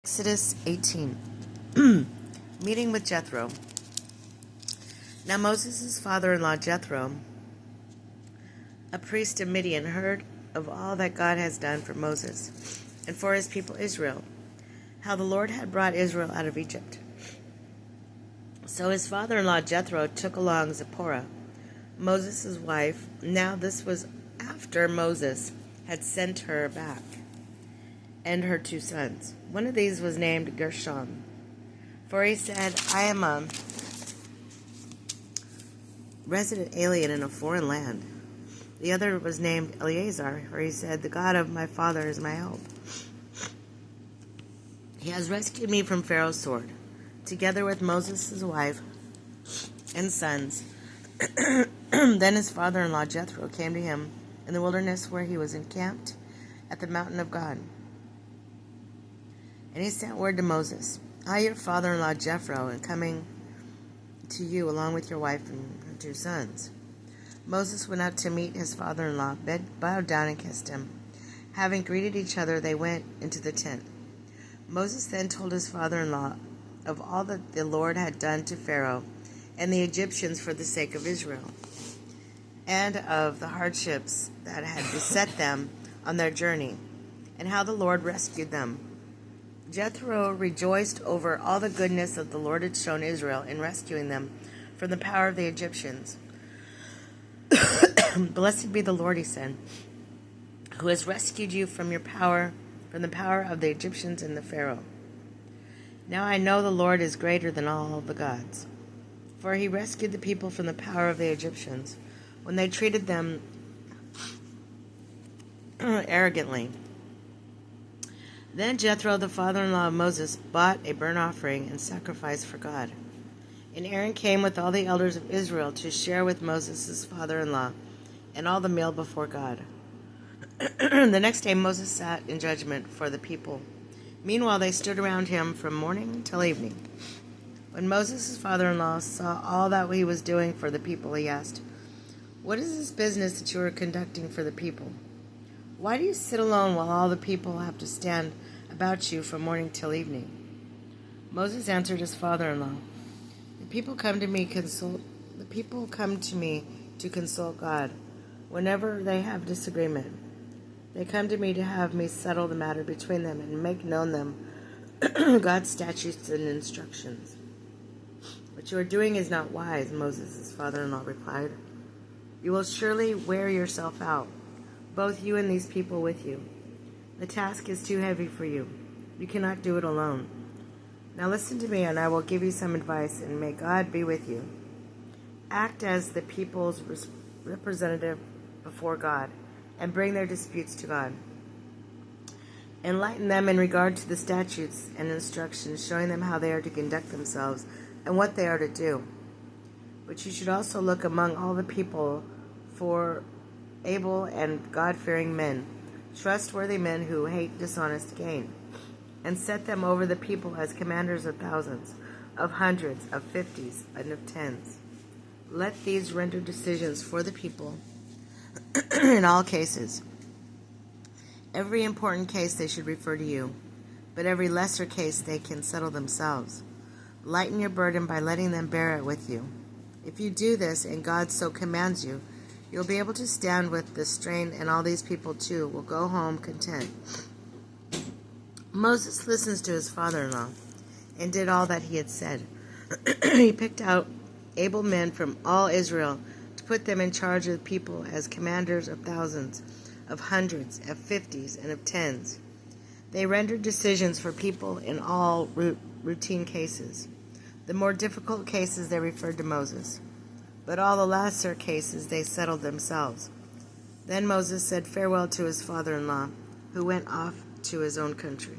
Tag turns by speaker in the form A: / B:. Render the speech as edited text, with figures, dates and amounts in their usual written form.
A: Exodus 18. Meeting with Jethro. Now Moses' father-in-law Jethro, a priest of Midian, heard of all that God has done for Moses and for his people Israel, how the Lord had brought Israel out of Egypt. So his father-in-law Jethro took along Zipporah, Moses' wife. Now this was after Moses had sent her back, and her 2 sons. One of these was named Gershom, for he said, I am a resident alien in a foreign land. The other was named Eleazar, for he said, the God of my father is my help. He has rescued me from Pharaoh's sword, together with Moses' wife and sons. Then his father-in-law Jethro came to him in the wilderness where he was encamped at the mountain of God. And he sent word to Moses, I, your father-in-law Jethro, am coming to you along with your wife and her 2 sons. Moses went out to meet his father-in-law, bowed down and kissed him. Having greeted each other, they went into the tent. Moses then told his father-in-law of all that the Lord had done to Pharaoh and the Egyptians for the sake of Israel, and of the hardships that had beset them on their journey, and how the Lord rescued them. Jethro rejoiced over all the goodness that the Lord had shown Israel in rescuing them from the power of the Egyptians. Blessed be the Lord, he said, who has rescued you from the power of the Egyptians and the Pharaoh. Now I know the Lord is greater than all the gods, for he rescued the people from the power of the Egyptians when they treated them arrogantly. Then Jethro, the father-in-law of Moses, bought a burnt offering and sacrifice for God. And Aaron came with all the elders of Israel to share with Moses' father-in-law and all the meal before God. The next day Moses sat in judgment for the people. Meanwhile they stood around him from morning till evening. When Moses' father-in-law saw all that he was doing for the people, he asked, What is this business that you are conducting for the people? Why do you sit alone while all the people have to stand about you from morning till evening? Moses answered his father-in-law, The people come to me to consult God whenever they have disagreement. They come to me to have me settle the matter between them and make known them God's statutes and instructions. What you are doing is not wise, Moses' father-in-law replied. You will surely wear yourself out, both you and these people with you. The task is too heavy for you. You cannot do it alone. Now listen to me, and I will give you some advice, and may God be with you. Act as the people's representative before God, and bring their disputes to God. Enlighten them in regard to the statutes and instructions, showing them how they are to conduct themselves and what they are to do. But you should also look among all the people for able and God-fearing men, trustworthy men who hate dishonest gain, and set them over the people as commanders of thousands, of hundreds, of 50s, and of 10s. Let these render decisions for the people in all cases. Every important case they should refer to you, but every lesser case they can settle themselves. Lighten your burden by letting them bear it with you. If you do this, and God so commands you, you'll be able to stand with the strain, and all these people too will go home content. Moses listens to his father-in-law and did all that he had said. He picked out able men from all Israel to put them in charge of the people as commanders of thousands, of hundreds, of 50s, and of 10s. They rendered decisions for people in all routine cases. The more difficult cases they referred to Moses, but all the lesser cases they settled themselves. Then Moses said farewell to his father-in-law, who went off to his own country.